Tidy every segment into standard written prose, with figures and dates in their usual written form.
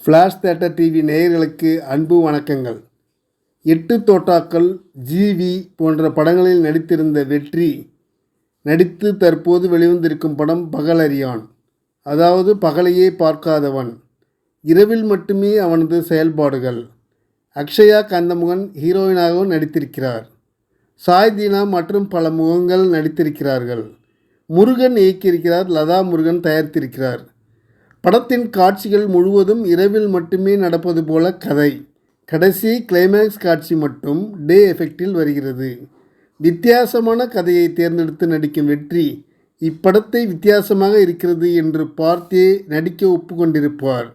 Flash theatre TV நேயர்களுக்கு அன்பு வணக்கங்கள். 8 தோட்டாக்கள், ஜிவி போன்ற படங்களில் நடித்திருந்த வெற்றி நடித்து தற்போது வெளிவந்திருக்கும் படம் பகலறியான். அதாவது பகலையே பார்க்காதவன். இரவில் மட்டுமே அவனது செயல்பாடுகள். அக்ஷயா கந்தமுகன் ஹீரோயினாகவும் நடித்திருக்கிறார். சாய் தீனா மற்றும் பல முகங்கள் நடித்திருக்கிறார்கள். முருகன் இயக்கியிருக்கிறார். லதா முருகன் தயாரித்திருக்கிறார். படத்தின் காட்சிகள் முழுவதும் இரவில் மட்டுமே நடப்பது போல கதை. கடைசி கிளைமேக்ஸ் காட்சி மட்டும் டே எஃபெக்டில் வருகிறது. வித்தியாசமான கதையை தேர்ந்தெடுத்து நடிக்கும் வெற்றி இப்படத்தை வித்தியாசமாக இருக்கிறது என்று பார்த்தே நடிக்க ஒப்புக்கொண்டிருப்பார்.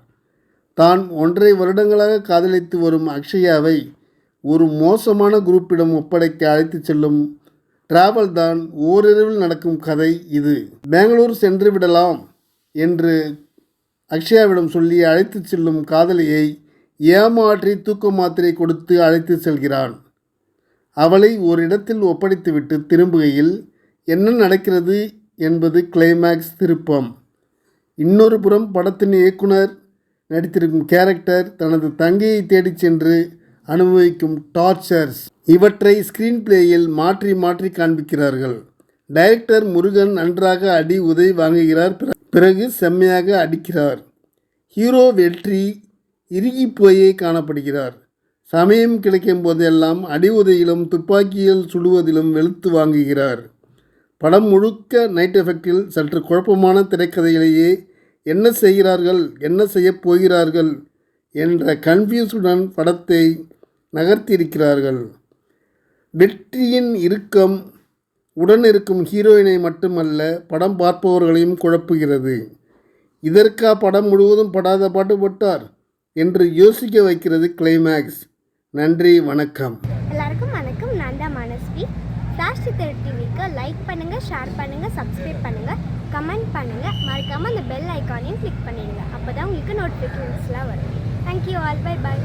தான் 1.5 வருடங்களாக காதலித்து வரும் அக்ஷயாவை ஒரு மோசமான குரூப்பிடம் ஒப்படைக்க அழைத்து செல்லும் டிராவல் தான் ஓரிரவில் நடக்கும் கதை இது. பெங்களூர் சென்று விடலாம் என்று அக்ஷயாவிடம் சொல்லி அழைத்து செல்லும் காதலியை ஏமாற்றி தூக்க மாத்திரை கொடுத்து அழைத்து செல்கிறான். அவளை ஒரு இடத்தில் ஒப்படைத்துவிட்டு திரும்புகையில் என்ன நடக்கிறது என்பது கிளைமேக்ஸ் திருப்பம். இன்னொரு புறம் படத்தின் இயக்குனர் நடித்திருக்கும் கேரக்டர் தனது தங்கையை தேடிச் சென்று அனுபவிக்கும் டார்ச்சர்ஸ் இவற்றை ஸ்க்ரீன் பிளேயில் மாற்றி மாற்றி காண்பிக்கிறார்கள். டைரக்டர் முருகன் நன்றாக அடி உதை வாங்குகிறார். பிறகு செம்மையாக அடிக்கிறார். ஹீரோ வெற்றி இறுகி போயே காணப்படுகிறார். சமயம் கிடைக்கும் போதெல்லாம் அடி உதையிலும் துப்பாக்கியில் சுடுவதிலும் வெளுத்து வாங்குகிறார். படம் முழுக்க நைட் எஃபெக்டில் சற்று குழப்பமான திரைக்கதையிலேயே என்ன செய்கிறார்கள், என்ன செய்யப் போகிறார்கள் என்ற கன்ஃபியூஸுடன் படத்தை நகர்த்தியிருக்கிறார்கள். வெற்றியின் இறுக்கம் உடன் இருக்கும் ஹீரோயினை மட்டுமல்ல, படம் பார்ப்பவர்களையும் குழப்புகிறது. இதற்கா படம் முழுவதும் படாத பாட்டு போட்டார் என்று யோசிக்க வைக்கிறது கிளைமேக்ஸ். நன்றி, வணக்கம். எல்லாருக்கும் வணக்கம். நான் தான் மனஸ்வி. ஃப்ளாஷ் தியேட்டர் டிவிக்கு லைக் பண்ணுங்கள், ஷேர் பண்ணுங்கள், சப்ஸ்கிரைப் பண்ணுங்கள், கமெண்ட் பண்ணுங்கள். மறக்காமல் அந்த பெல் ஐக்கானையும் கிளிக் பண்ணிடுங்க. அப்போ தான் உங்களுக்கு நோட்டிஃபிகேஷன்ஸ்லாம் வரும். Thank you all. Bye bye.